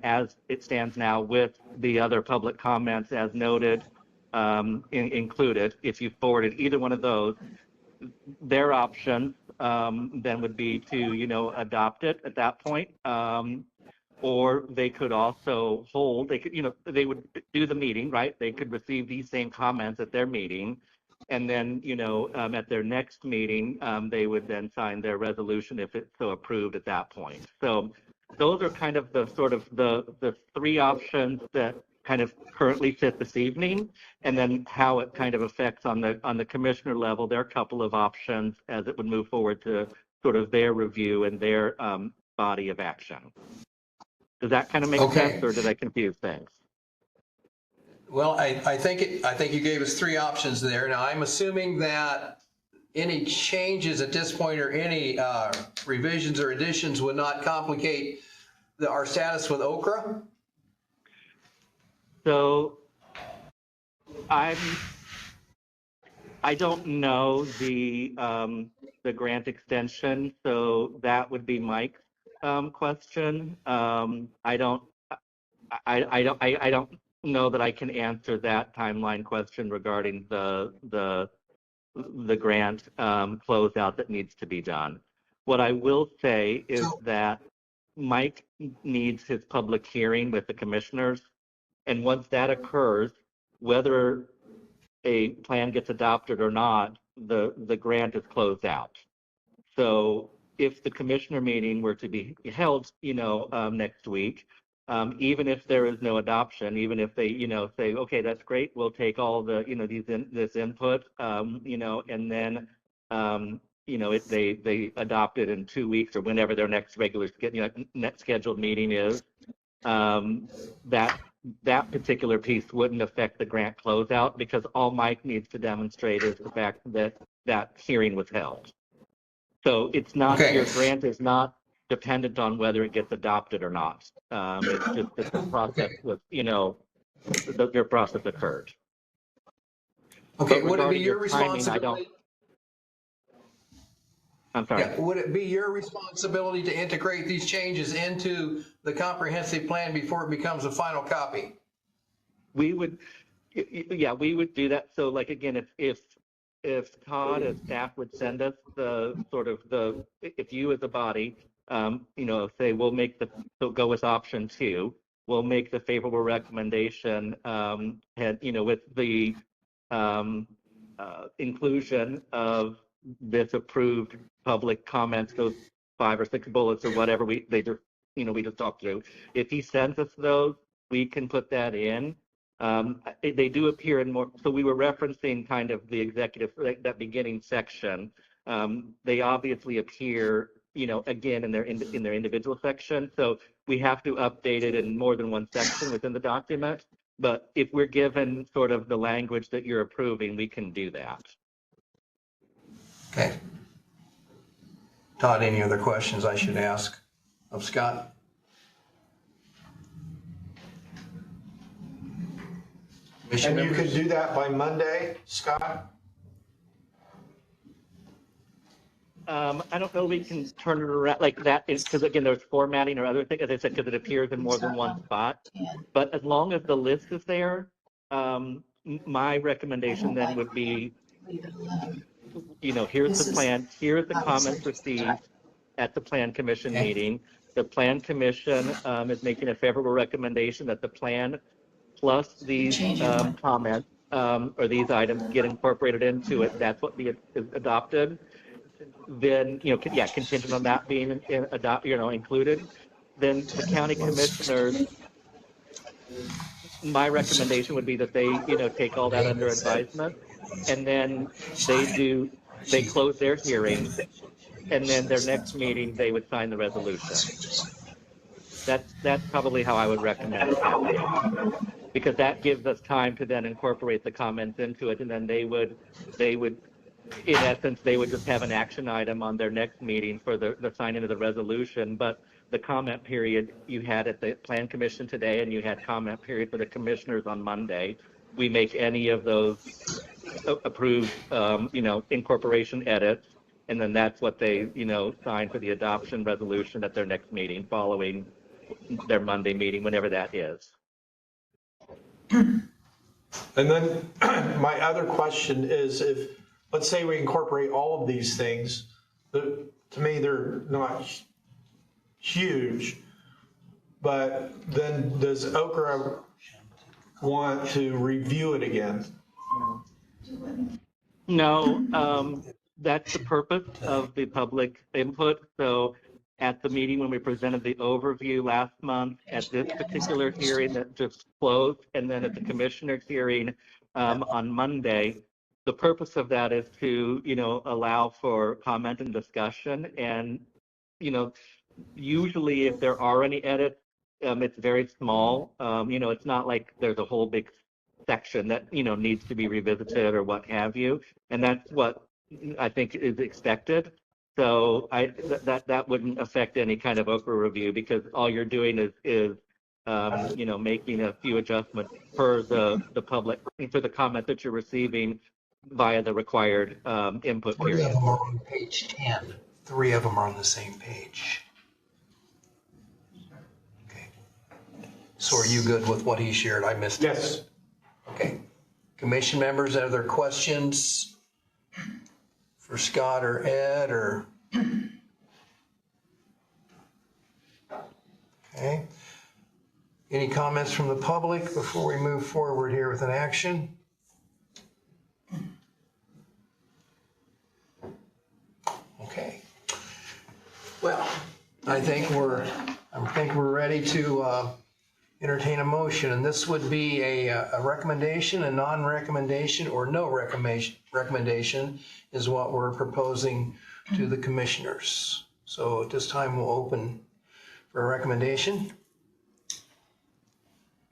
as it stands now with the other public comments as noted included, if you forwarded either one of those, their option then would be to, adopt it at that point. Or they could also hold, they would do the meeting, right? They could receive these same comments at their meeting. And then, at their next meeting, they would then sign their resolution if it's so approved at that point. So those are kind of the sort of the 3 options that kind of currently sit this evening, and then how it kind of affects on the commissioner level. There are a couple of options as it would move forward to sort of their review and their body of action. Does that kind of make sense, or did I confuse things? Well, I think you gave us 3 options there. Now, I'm assuming that any changes at this point or any revisions or additions would not complicate our status with Okra? So I don't know the grant extension, so that would be Mike's question. I don't know that I can answer that timeline question regarding the grant closeout that needs to be done. What I will say is that Mike needs his public hearing with the commissioners, and once that occurs, whether a plan gets adopted or not, the grant is closed out. So if the commissioner meeting were to be held, next week, even if there is no adoption, even if they, say, okay, that's great, we'll take all the, this input, and then, they adopt it in 2 weeks or whenever their next next scheduled meeting is, that particular piece wouldn't affect the grant closeout because all Mike needs to demonstrate is the fact that that hearing was held. So it's not, Okay. your grant is not dependent on whether it gets adopted or not. It's just that the process was, their process occurred. Okay, But would it be regarding your timing, responsibility? I'm sorry. Yeah, would it be your responsibility to integrate these changes into the comprehensive plan before it becomes a final copy? We would, yeah, we would do that. So like, again, if Todd as staff would send us if you as a body, say we'll make so go with option 2, we'll make the favorable recommendation, and, with the inclusion of this approved public comments, those 5 or 6 bullets or whatever we just talked through. If he sends us those, we can put that in. They do appear in more, so we were referencing kind of the executive, that beginning section. They obviously appear, again, in their individual section. So we have to update it in more than one section within the document. But if we're given sort of the language that you're approving, we can do that. Okay. Todd, any other questions I should ask of Scott? And you could do that by Monday, Scott? I don't know if we can turn it around like that, because again, there's formatting or other things, as I said, because it appears in more than one spot. But as long as the list is there, my recommendation then would be, here's the plan, here are the comments received at the Plan Commission meeting. The Plan Commission is making a favorable recommendation that the plan plus these comments or these items get incorporated into it. That's what is adopted. Then, contingent on that being included. Then the county commissioners, my recommendation would be that they, take all that under advisement, and then they close their hearing, and then their next meeting, they would sign the resolution. That's probably how I would recommend it happening, because that gives us time to then incorporate the comments into it, and then they would, in essence, they would just have an action item on their next meeting for the signing of the resolution. But the comment period you had at the Plan Commission today, and you had comment period for the commissioners on Monday. We make any of those approved, incorporation edits, and then that's what they, sign for the adoption resolution at their next meeting following their Monday meeting, whenever that is. And then my other question is, if, let's say we incorporate all of these things, to me, they're not huge, but then does Okra want to review it again? No, that's the purpose of the public input. So at the meeting when we presented the overview last month, at this particular hearing that just closed, and then at the commissioner's hearing on Monday, the purpose of that is to, allow for comment and discussion. And, usually if there are any edits, it's very small. It's not like there's a whole big section that, needs to be revisited or what have you. And that's what I think is expected. So that wouldn't affect any kind of Okra review, because all you're doing is making a few adjustments per the public, for the comment that you're receiving via the required input period. 3 of them are on page 10. 3 of them are on the same page. Okay. So are you good with what he shared? I missed it. Yes. Okay. Commission members, other questions for Scott or Ed or? Okay. Any comments from the public before we move forward here with an action? Okay. Well, I think we're ready to entertain a motion, and this would be a recommendation, a non-recommendation, or no recommendation is what we're proposing to the commissioners. So at this time, we'll open for a recommendation.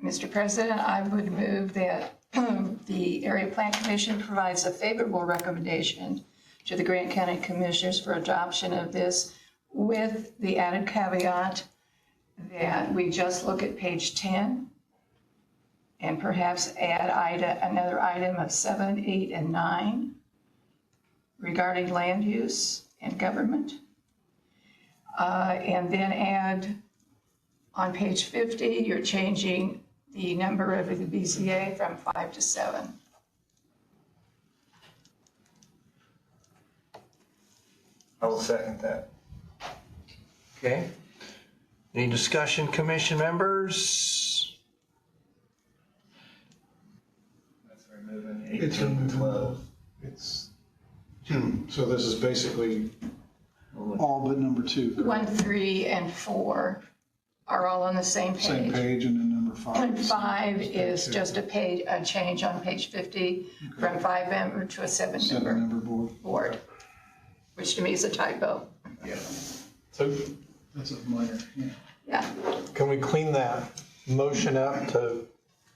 Mr. President, I would move that the Area Plan Commission provides a favorable recommendation to the Grant County Commissioners for adoption of this, with the added caveat that we just look at page 10 and perhaps add another item of 7, 8, and 9 regarding land use and government. And then add on page 50, you're changing the number of the BZA from 5 to 7. I will second that. Okay. Any discussion, commission members? That's removing It's 18, removing 12. It's, so this is basically all but number 2. correct? 1, 3, and 4 are all on the same page. Same page, and then number 5. And 5 is just a change on page 50 from 5-member to a 7-member 7-member board. which to me is a typo. So That's a minor, yeah. Yeah, can we clean that motion up to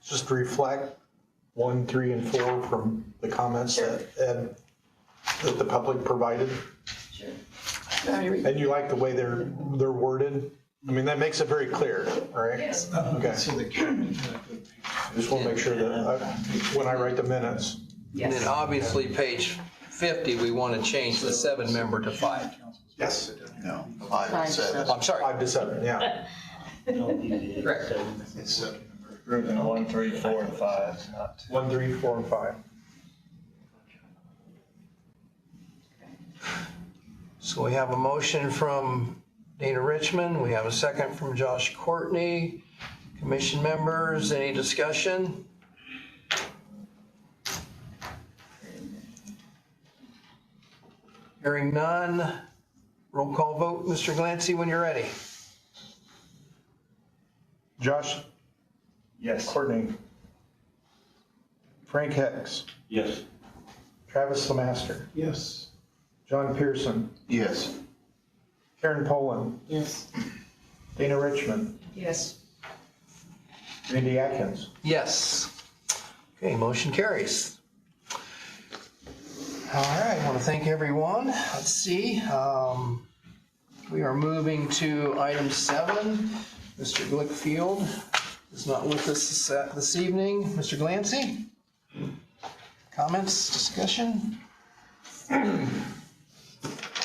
just reflect 1, 3, and 4 from the comments that the public provided? sure. And you like the way they're worded? I mean, that makes it very clear, right? Yes. Okay. So the county, I just want to make sure that when I write the minutes. And then obviously, page 50, we want to change the 7-member to 5. Yes. No, 5 and 7. I'm sorry. 5 to 7, yeah. Correct. it's 7-member. Approving 1, 3, 4, and 5, not 1, 3, 4, and 5. So we have a motion from Dana Richmond. We have a second from Josh Courtney. Commission members, any discussion? Hearing none. Roll call vote, Mr. Glancy, when you're ready. Josh yes. Courtney. Frank Hicks. Yes. Travis Lemaster. Yes. John Pearson. Yes. Karen Poland. Yes. Dana Richmond. Yes. Randy Atkins. Yes. Okay, motion carries. All right, I want to thank everyone. Let's see. We are moving to item 7. Mr. Glickfield is not with us this evening. Mr. Glancy? Comments, discussion?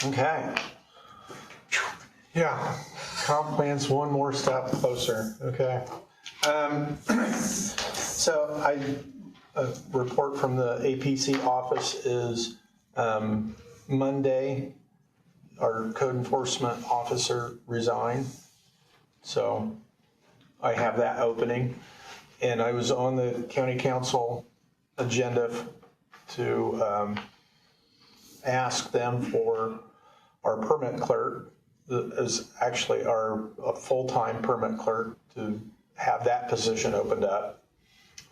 Okay. Yeah, comp plan's one more step closer, okay? So a report from the APC office is Monday, our code enforcement officer resigned. So I have that opening. And I was on the county council agenda to ask them for our permit clerk, is actually a full-time permit clerk, to have that position opened up.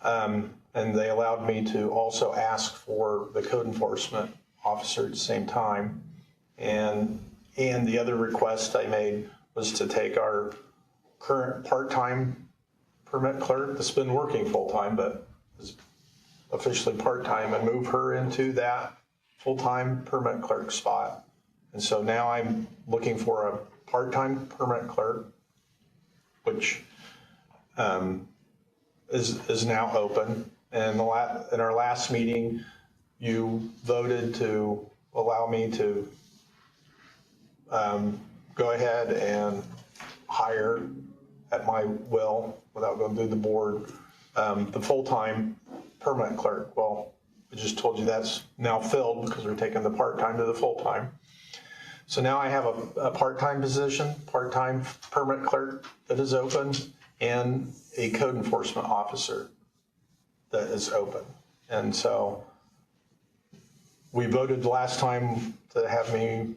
And they allowed me to also ask for the code enforcement officer at the same time. And the other request I made was to take our current part-time permit clerk that's been working full-time but is officially part-time, and move her into that full-time permit clerk spot. And so now I'm looking for a part-time permit clerk, which is now open. And in our last meeting, you voted to allow me to go ahead and hire at my will, without going through the board, the full-time permit clerk. Well, I just told you that's now filled because we're taking the part-time to the full-time. So now I have a part-time position, part-time permit clerk that is open, and a code enforcement officer that is open. And so we voted last time to have me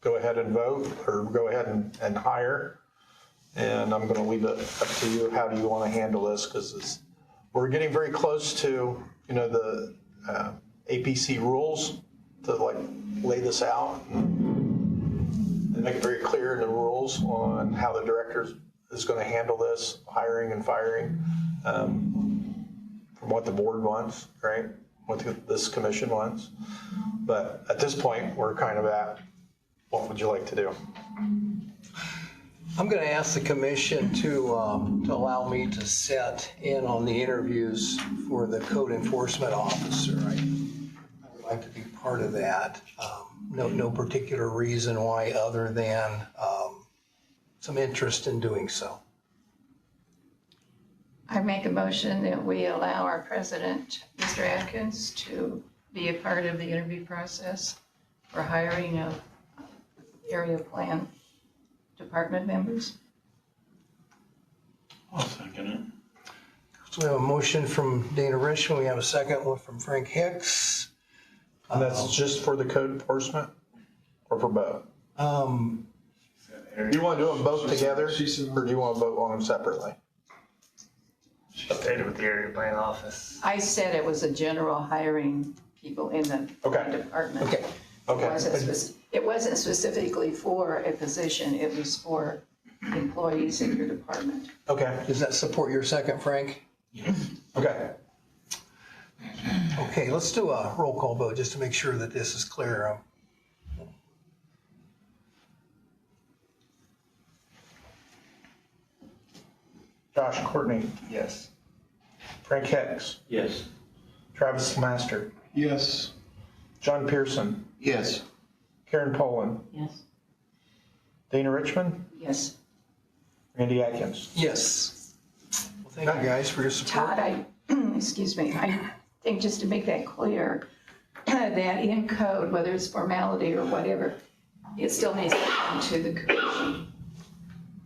go ahead and vote, or go ahead and hire. And I'm going to leave it up to you. How do you want to handle this? Because we're getting very close to, the APC rules to lay this out and make it very clear in the rules on how the director is going to handle this hiring and firing from what the board wants, right? what this commission wants. But at this point, we're kind of at, what would you like to do? I'm going to ask the commission to allow me to sit in on the interviews for the code enforcement officer. I would like to be part of that. No particular reason why other than some interest in doing so. I make a motion that we allow our president, Mr. Atkins, to be a part of the interview process for hiring of area plan department members. I'll second it. So we have a motion from Dana Richmond. We have a second one from Frank Hicks. And that's just for the code enforcement or for both? Do you want to do them both together or do you want to vote on them separately? Updated with the area plan office. I said it was a general hiring people in the department. Okay. It wasn't specifically for a position, it was for employees in your department. Okay. Does that support your second, Frank? Yes. Okay. Okay, let's do a roll call vote just to make sure that this is clear. Josh Courtney, Yes. Frank Hicks, Yes. Travis Master, Yes. John Pearson, Yes. Karen Poland, Yes. Dana Richmond, Yes. Randy Atkins. Yes. Well, thank you guys for your support. Todd, excuse me, I think just to make that clear, that in code, whether it's formality or whatever, it still needs to come to the commission.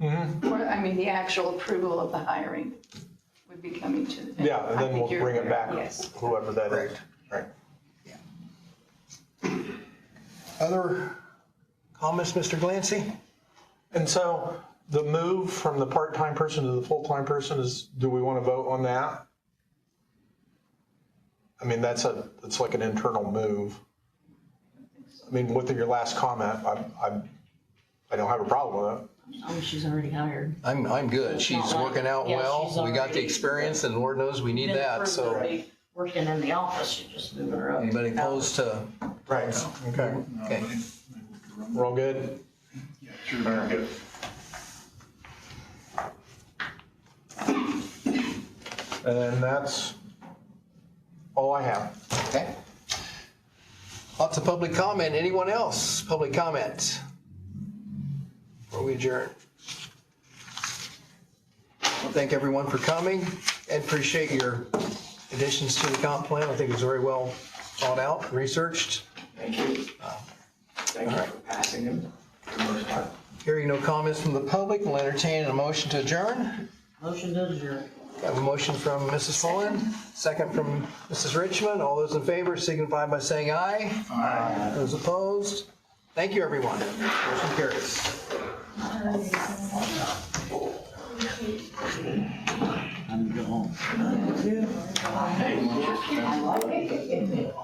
Or, I mean, the actual approval of the hiring would be coming to the. Yeah, and then we'll bring it back, Yes. whoever that is. Right. Other comments, Mr. Glancy? And so the move from the part-time person to the full-time person is, do we want to vote on that? I mean, it's like an internal move. I mean, with your last comment, I don't have a problem with it. Oh, she's already hired. I'm good. She's working out Yeah, well. she's We got the already- experience and Lord knows we need Been that, so. further working in the office, you're just moving her up. Anybody opposed to? Right, okay. Okay. We're all good? Sure. All right, good. And then that's all I have. Okay. Lots of public comment. Anyone else? Public comment? Before we adjourn. Well, thank everyone for coming and appreciate your additions to the comp plan. I think it was very well thought out, researched. Thank you. Thank you for passing them for the most part. Hearing no comments from the public, we'll entertain a motion to adjourn. Motion to adjourn. I have a motion from Mrs. Fullen, second from Mrs. Richmond. All those in favor signify by saying aye. Aye. Those opposed? Thank you, everyone. Motion carries. Time to go home. I like it.